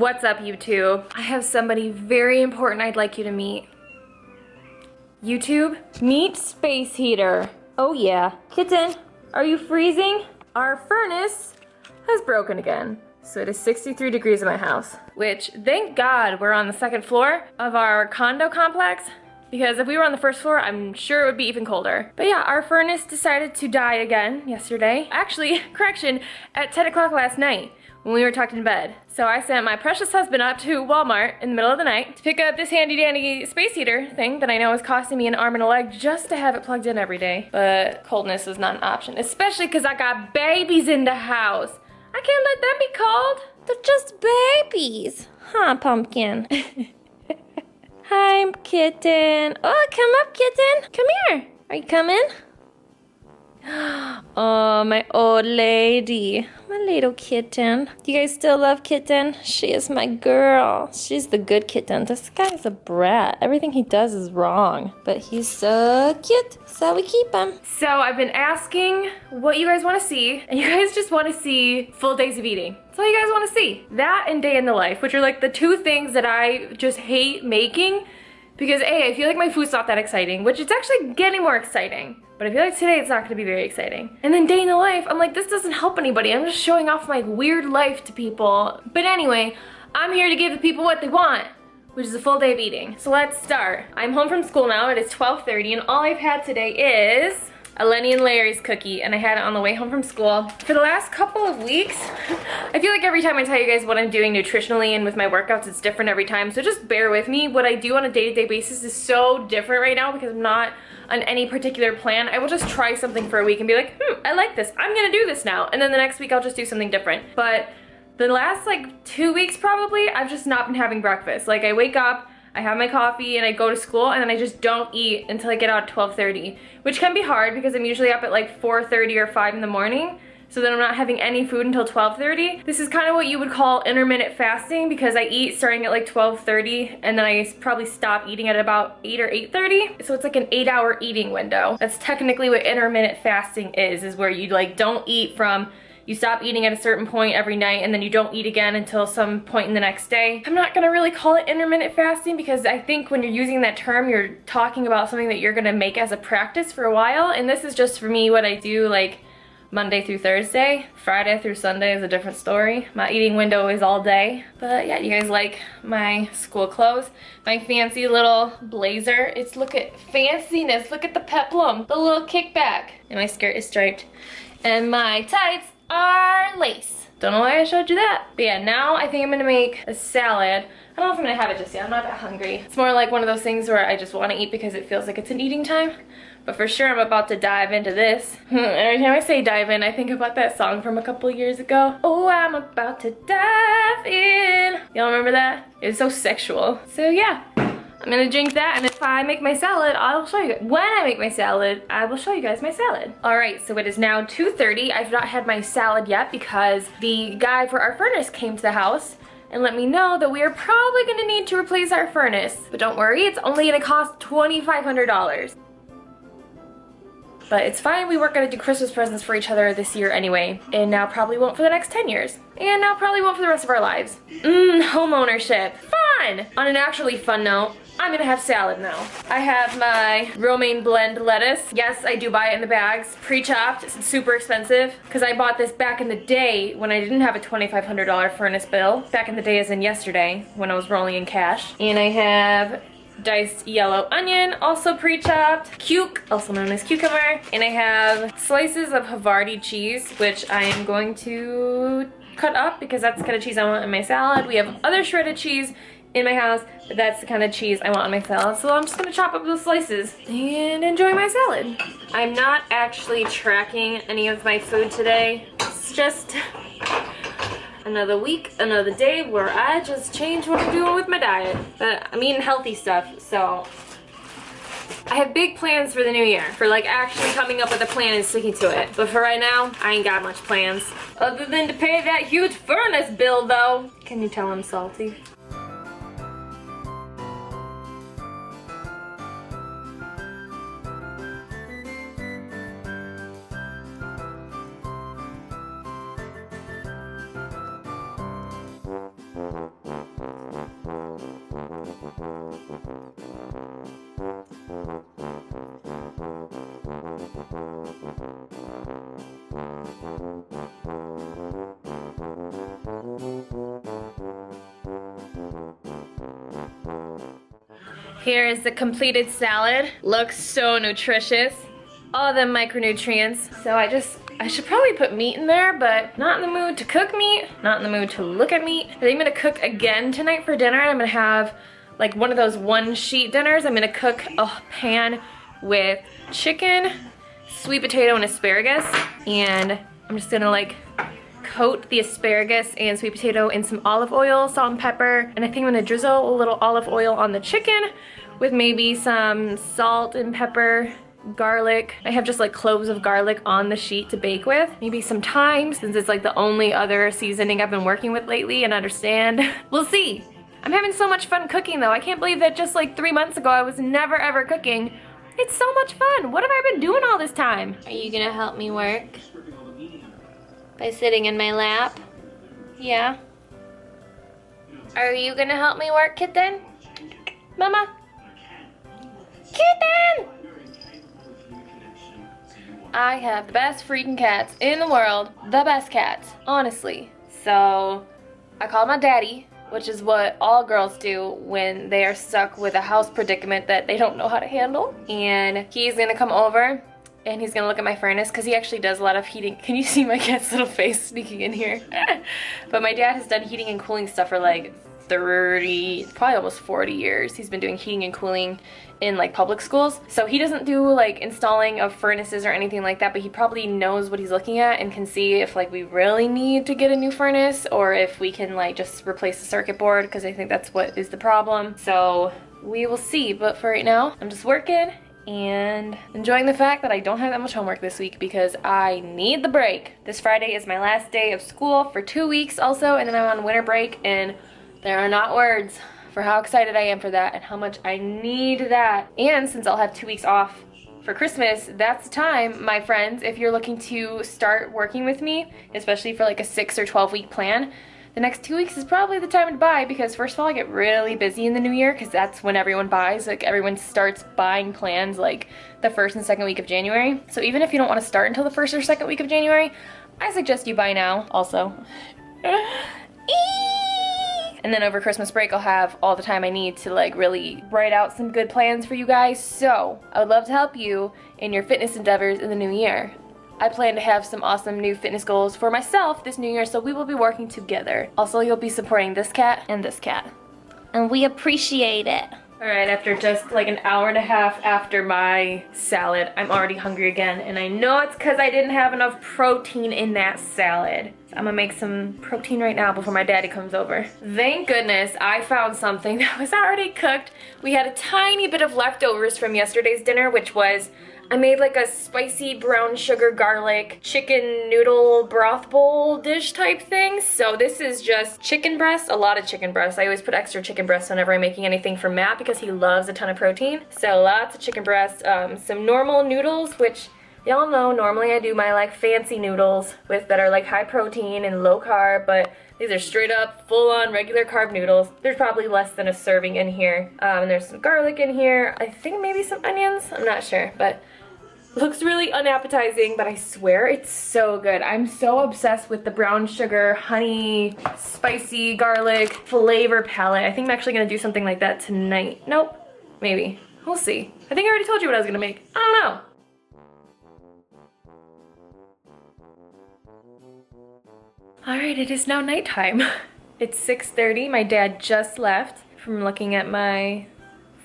What's up, YouTube? I have somebody very important I'd like you to meet. YouTube, meet space heater. Oh yeah. Kitten, are you freezing? Our furnace has broken again. So it is 63 degrees in my house, which thank God we're on the second floor of our condo complex, because if we were on the first floor, I'm sure it would be even colder. But yeah, our furnace decided to die again yesterday. Actually, correction, at 10 o'clock last night when we were tucked in bed. So I sent my precious husband up to Walmart in the middle of the night to pick up this handy dandy space heater thing that I know is costing me an arm and a leg just to have it plugged in every day. But coldness is not an option, especially because I got babies in the house. I can't let them be cold. They're just babies. Huh, Pumpkin? Hi, kitten. Oh, come up, kitten. Come here. Are you coming? Oh, my old lady. My little kitten. Do you guys still love Kitten? She is my girl. She's the good kitten. This guy's a brat. Everything he does is wrong. But he's so cute, so we keep him. So I've been asking what you guys want to see, and you guys just want to see full days of eating. That's all you guys want to see. That and day in the life, which are like the two things that I just hate making. Because A, I feel like my food's not that exciting, which it's actually getting more exciting. But I feel like today it's not gonna be very exciting. And then day in the life, I'm like, this doesn't help anybody. I'm just showing off my weird life to people. But anyway, I'm here to give the people what they want, which is a full day of eating. So let's start. I'm home from school now. It is 12:30, and all I've had today is a Lenny and Larry's cookie, and I had it on the way home from school. For the last couple of weeks, I feel like every time I tell you guys what I'm doing nutritionally and with my workouts, it's different every time, so just bear with me. What I do on a day-to-day basis is so different right now because I'm not on any particular plan. I will just try something for a week and be like, I like this, I'm gonna do this now, and then the next week I'll just do something different. But the last like 2 weeks probably, I've just not been having breakfast. Like I wake up, I have my coffee, and I go to school, and then I just don't eat until I get out at 12:30, which can be hard because I'm usually up at like 4:30 or 5 in the morning, so then I'm not having any food until 12:30. This is kind of what you would call intermittent fasting because I eat starting at like 12:30, and then I probably stop eating at about 8 or 8:30, so it's like an 8-hour eating window. That's technically what intermittent fasting is where you like don't eat from you stop eating at a certain point every night and then you don't eat again until some point in the next day. I'm not gonna really call it intermittent fasting because I think when you're using that term, you're talking about something that you're gonna make as a practice for a while. And this is just for me what I do like Monday through Thursday. Friday through Sunday is a different story. My eating window is all day. But yeah, you guys like my school clothes? My fancy little blazer. It's, look at fanciness, look at the peplum, the little kickback. And my skirt is striped. And my tights are lace. Don't know why I showed you that. But yeah, now I think I'm gonna make a salad. I don't know if I'm gonna have it just yet. I'm not that hungry. It's more like one of those things where I just want to eat because it feels like it's an eating time. But for sure, I'm about to dive into this. Every time I say dive in, I think about that song from a couple years ago. Oh, I'm about to dive in. Y'all remember that? It's so sexual. So yeah. I'm gonna drink that, and if I make my salad, I'll show you. When I make my salad, I will show you guys my salad. All right, so it is now 2:30. I've not had my salad yet because the guy for our furnace came to the house and let me know that we are probably gonna need to replace our furnace. But don't worry, it's only gonna cost $2,500. But it's fine, we weren't gonna do Christmas presents for each other this year anyway. And now probably won't for the next 10 years. And now probably won't for the rest of our lives. Home ownership, fun! On an actually fun note, I'm gonna have salad now. I have my romaine blend lettuce. Yes, I do buy it in the bags, pre-chopped. It's super expensive because I bought this back in the day when I didn't have a $2,500 furnace bill. Back in the day as in yesterday when I was rolling in cash. And I have diced yellow onion, also pre-chopped, cuke, also known as cucumber, and I have slices of Havarti cheese, which I am going to cut up because that's the kind of cheese I want in my salad. We have other shredded cheese in my house, but that's the kind of cheese I want on my salad, so I'm just gonna chop up those slices and enjoy my salad. I'm not actually tracking any of my food today. It's just another week, another day where I just change what I'm doing with my diet. But I'm eating healthy stuff, so I have big plans for the new year, for like actually coming up with a plan and sticking to it. But for right now, I ain't got much plans. Other than to pay that huge furnace bill though. Can you tell I'm salty? Here is the completed salad. Looks so nutritious. All the micronutrients. So I should probably put meat in there, but not in the mood to cook meat, not in the mood to look at meat. I think I'm gonna cook again tonight for dinner. I'm gonna have like one of those one sheet dinners. I'm gonna cook a pan with chicken, sweet potato, and asparagus. And I'm just gonna like coat the asparagus and sweet potato in some olive oil, salt and pepper, and I think I'm gonna drizzle a little olive oil on the chicken with maybe some salt and pepper, garlic. I have just like cloves of garlic on the sheet to bake with. Maybe some thyme, since it's like the only other seasoning I've been working with lately and understand. We'll see. I'm having so much fun cooking though. I can't believe that just like 3 months ago I was never ever cooking. It's so much fun. What have I been doing all this time? Are you gonna help me work? By sitting in my lap? Yeah. Are you gonna help me work, kitten? Mama? Kitten! I have the best freaking cats in the world. The best cats, honestly. So, I called my daddy, which is what all girls do when they are stuck with a house predicament that they don't know how to handle. And he's gonna come over and he's gonna look at my furnace because he actually does a lot of heating. Can you see my cat's little face speaking in here? But my dad has done heating and cooling stuff for like 30, probably almost 40 years. He's been doing heating and cooling in like public schools. So he doesn't do like installing of furnaces or anything like that, but he probably knows what he's looking at and can see if like we really need to get a new furnace or if we can like just replace the circuit board, because I think that's what is the problem. So we will see, but for right now, I'm just working and enjoying the fact that I don't have that much homework this week because I need the break. This Friday is my last day of school for 2 weeks also, and then I'm on winter break, and there are not words for how excited I am for that and how much I need that. And since I'll have 2 weeks off for Christmas, that's the time, my friends, if you're looking to start working with me, especially for like a 6 or 12 week plan, the next 2 weeks is probably the time to buy, because first of all, I get really busy in the new year because that's when everyone buys. Like everyone starts buying plans like the 1st and 2nd week of January. So even if you don't want to start until the 1st or 2nd week of January, I suggest you buy now also. And then over Christmas break, I'll have all the time I need to like really write out some good plans for you guys. So I would love to help you in your fitness endeavors in the new year. I plan to have some awesome new fitness goals for myself this new year, so we will be working together. Also, you'll be supporting this cat and this cat. And we appreciate it. All right, after just like an hour and a half after my salad, I'm already hungry again. And I know it's because I didn't have enough protein in that salad. So I'm gonna make some protein right now before my daddy comes over. Thank goodness I found something that was already cooked. We had a tiny bit of leftovers from yesterday's dinner, which was, I made like a spicy brown sugar garlic chicken noodle broth bowl dish type thing. So this is just chicken breast, a lot of chicken breast. I always put extra chicken breast whenever I'm making anything for Matt because he loves a ton of protein. So lots of chicken breast, some normal noodles, which y'all know normally I do my like fancy noodles with that are like high protein and low carb, but these are straight up full on regular carb noodles. There's probably less than a serving in here. And there's some garlic in here. I think maybe some onions, I'm not sure, but looks really unappetizing, but I swear it's so good. I'm so obsessed with the brown sugar, honey, spicy garlic flavor palette. I think I'm actually gonna do something like that tonight. Nope, maybe. We'll see. I think I already told you what I was gonna make. I don't know. All right, it is now nighttime. It's 6:30. My dad just left from looking at my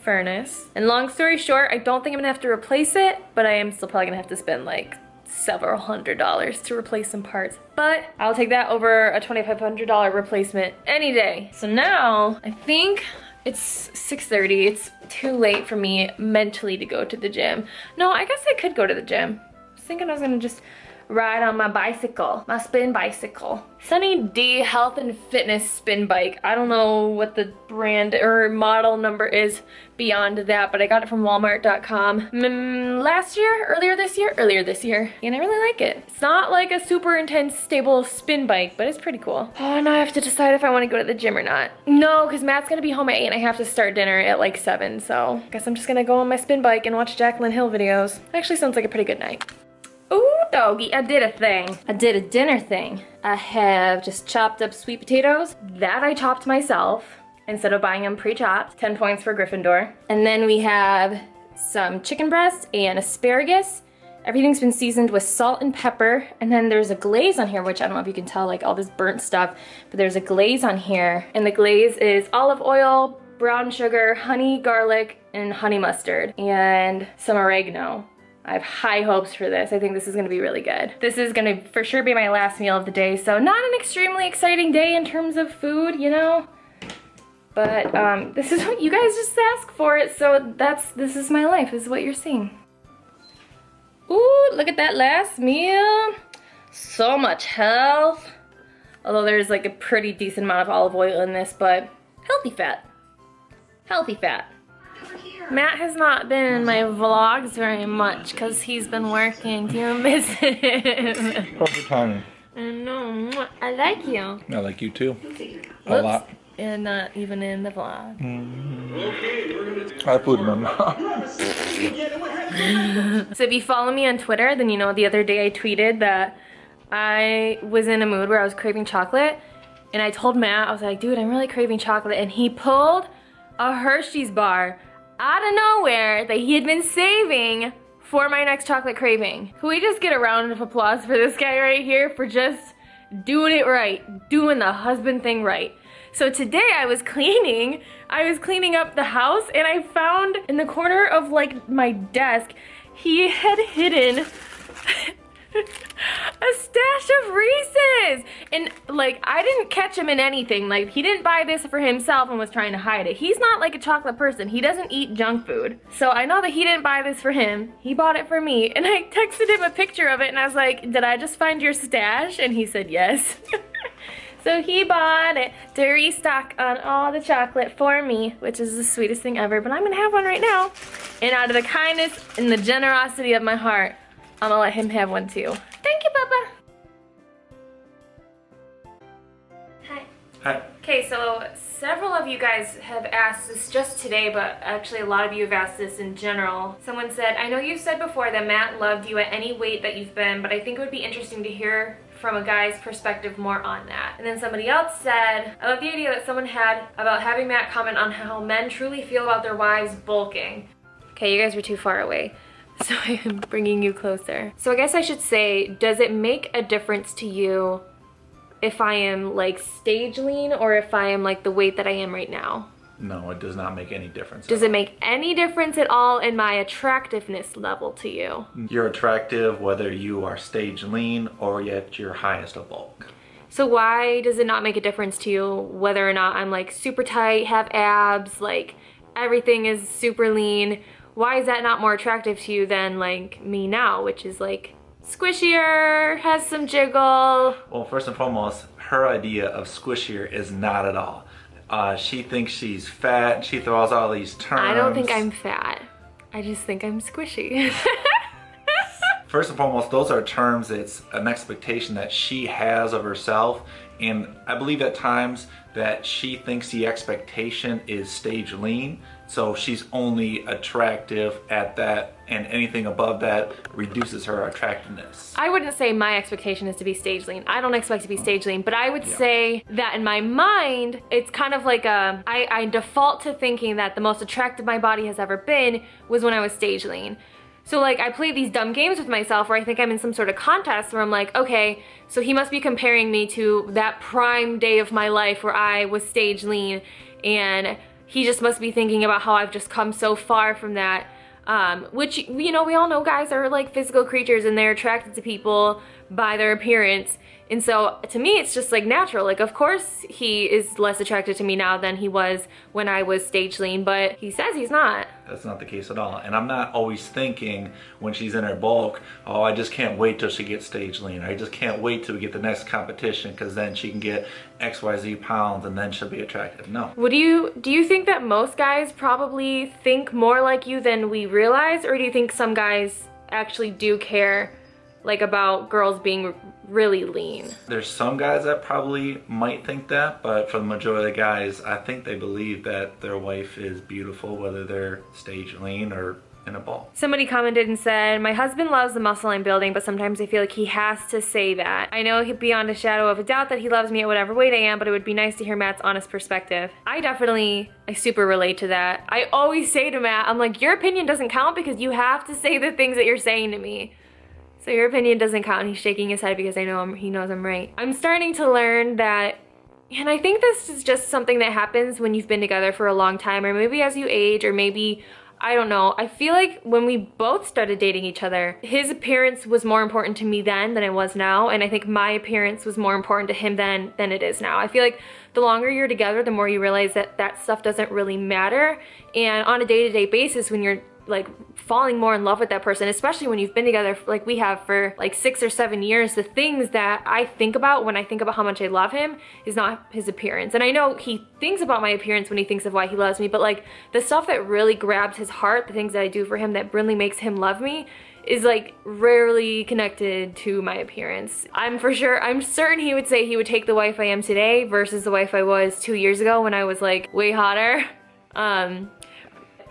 furnace. And long story short, I don't think I'm gonna have to replace it, but I am still probably gonna have to spend like several $100s to replace some parts. But I'll take that over a $2,500 replacement any day. So now, I think it's 6:30. It's too late for me mentally to go to the gym. No, I guess I could go to the gym. I was thinking I was gonna just ride on my bicycle, my spin bicycle. Sunny D Health and Fitness Spin Bike. I don't know what the brand or model number is beyond that, but I got it from Walmart.com earlier this year, and I really like it. It's not like a super intense, stable spin bike, but it's pretty cool. Oh, now I have to decide if I want to go to the gym or not. No, because Matt's gonna be home at 8 and I have to start dinner at like 7, so I guess I'm just gonna go on my spin bike and watch Jaclyn Hill videos. Actually sounds like a pretty good night. Ooh, doggy, I did a thing. I did a dinner thing. I have just chopped up sweet potatoes that I chopped myself instead of buying them pre-chopped. 10 points for Gryffindor. And then we have some chicken breast and asparagus. Everything's been seasoned with salt and pepper. And then there's a glaze on here, which I don't know if you can tell, like all this burnt stuff, but there's a glaze on here. And the glaze is olive oil, brown sugar, honey, garlic, and honey mustard, and some oregano. I have high hopes for this. I think this is gonna be really good. This is gonna for sure be my last meal of the day, so not an extremely exciting day in terms of food, you know? But this is what you guys just asked for it, so this is my life, this is what you're seeing. Ooh, look at that last meal. So much health. Although there's like a pretty decent amount of olive oil in this, but healthy fat. Healthy fat. Matt has not been in my vlogs very much because he's been working. Do you miss him? Perfect timing. I know. I like you. I like you too. Whoops. A lot. And not even in the vlog. I have food in my mouth. So if you follow me on Twitter, then you know the other day I tweeted that I was in a mood where I was craving chocolate. And I told Matt, I was like, dude, I'm really craving chocolate. And he pulled a Hershey's bar out of nowhere that he had been saving for my next chocolate craving. Can we just get a round of applause for this guy right here for just doing it right, doing the husband thing right. So today I was cleaning up the house and I found in the corner of like my desk, he had hidden a stash of Reese's. And like, I didn't catch him in anything. Like, he didn't buy this for himself and was trying to hide it. He's not like a chocolate person. He doesn't eat junk food. So I know that he didn't buy this for him. He bought it for me. And I texted him a picture of it and I was like, did I just find your stash? And he said yes. So he bought it to restock on all the chocolate for me, which is the sweetest thing ever. But I'm gonna have one right now. And out of the kindness and the generosity of my heart, I'm gonna let him have one too. Thank you, Papa. Hi. Hi. Okay, so several of you guys have asked this just today, but actually a lot of you have asked this in general. Someone said, I know you said before that Matt loved you at any weight that you've been, but I think it would be interesting to hear from a guy's perspective more on that. And then somebody else said, I love the idea that someone had about having Matt comment on how men truly feel about their wives bulking. Okay, you guys were too far away. So I am bringing you closer. So I guess I should say, does it make a difference to you if I am like stage lean or if I am like the weight that I am right now? No, it does not make any difference. Does it make any difference at all in my attractiveness level to you? You're attractive whether you are stage lean or at your highest of bulk. So why does it not make a difference to you whether or not I'm like super tight, have abs, like everything is super lean? Why is that not more attractive to you than like me now, which is like squishier, has some jiggle? Well, first and foremost, her idea of squishier is not at all. She thinks she's fat. She throws all these terms. I don't think I'm fat. I just think I'm squishy. First and foremost, those are terms, it's an expectation that she has of herself. And I believe at times that she thinks the expectation is stage lean. So she's only attractive at that, and anything above that reduces her attractiveness. I wouldn't say my expectation is to be stage lean. I don't expect to be stage lean, but I would say that in my mind, it's kind of like I default to thinking that the most attractive my body has ever been was when I was stage lean. So like I play these dumb games with myself where I think I'm in some sort of contest where I'm like, okay, so he must be comparing me to that prime day of my life where I was stage lean, and he just must be thinking about how I've just come so far from that. Which, you know, we all know guys are like physical creatures and they're attracted to people by their appearance. And so to me, it's just like natural. Like, of course he is less attracted to me now than he was when I was stage lean, but he says he's not. That's not the case at all. And I'm not always thinking when she's in her bulk, oh, I just can't wait till she gets stage lean. I just can't wait till we get the next competition because then she can get XYZ pounds and then she'll be attractive. No. Do you think that most guys probably think more like you than we realize? Or do you think some guys actually do care like about girls being really lean? There's some guys that probably might think that, but for the majority of the guys, I think they believe that their wife is beautiful, whether they're stage lean or in a ball. Somebody commented and said, my husband loves the muscle I'm building, but sometimes I feel like he has to say that. I know beyond a shadow of a doubt that he loves me at whatever weight I am, but it would be nice to hear Matt's honest perspective. I super relate to that. I always say to Matt, I'm like, your opinion doesn't count because you have to say the things that you're saying to me. So your opinion doesn't count, and he's shaking his head because he knows I'm right. I'm starting to learn that, and I think this is just something that happens when you've been together for a long time, or maybe as you age, or maybe, I don't know. I feel like when we both started dating each other, his appearance was more important to me then than it was now, and I think my appearance was more important to him than it is now. I feel like the longer you're together, the more you realize that that stuff doesn't really matter, and on a day-to-day basis, when you're like falling more in love with that person, especially when you've been together like we have for like 6 or 7 years, the things that I think about when I think about how much I love him is not his appearance. And I know he thinks about my appearance when he thinks of why he loves me, but like the stuff that really grabs his heart, the things that I do for him that really makes him love me, is like rarely connected to my appearance. I'm certain he would say he would take the wife I am today versus the wife I was 2 years ago when I was like way hotter.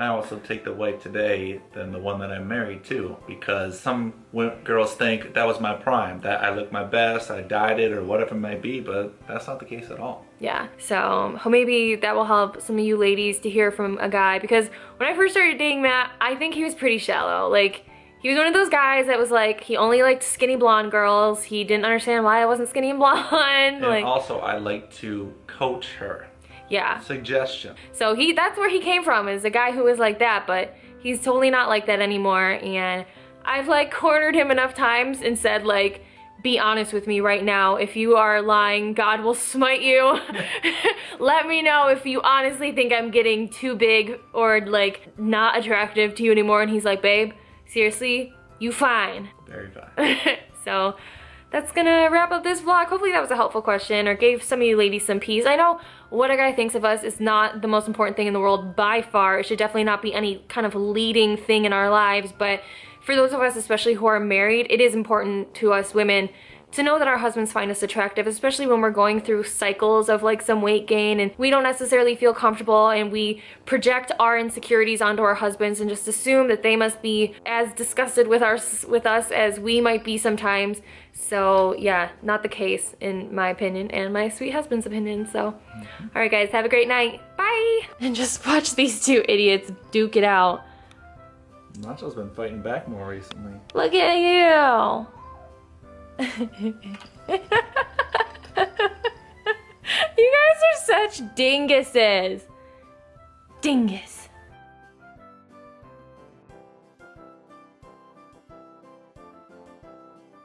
I also take the wife today than the one that I'm married to, because some girls think that was my prime, that I look my best, I dieted or whatever it might be, but that's not the case at all. Yeah, so maybe that will help some of you ladies to hear from a guy, because when I first started dating Matt, I think he was pretty shallow. Like, he was one of those guys that was like, he only liked skinny blonde girls. He didn't understand why I wasn't skinny and blonde. And also, I like to coach her. Yeah. Suggestion. So that's where he came from, is a guy who was like that, but he's totally not like that anymore. And I've like cornered him enough times and said like, be honest with me right now. If you are lying, God will smite you. Let me know if you honestly think I'm getting too big or like not attractive to you anymore. And he's like, babe, seriously, you fine. Very fine. So that's gonna wrap up this vlog. Hopefully that was a helpful question or gave some of you ladies some peace. I know what a guy thinks of us is not the most important thing in the world by far. It should definitely not be any kind of leading thing in our lives, but for those of us, especially who are married, it is important to us women to know that our husbands find us attractive, especially when we're going through cycles of like some weight gain and we don't necessarily feel comfortable and we project our insecurities onto our husbands and just assume that they must be as disgusted with us as we might be sometimes. So yeah, not the case in my opinion and my sweet husband's opinion. So all right guys, have a great night. Bye. And just watch these two idiots duke it out. Nacho's been fighting back more recently. Look at you. You guys are such dinguses. Dingus.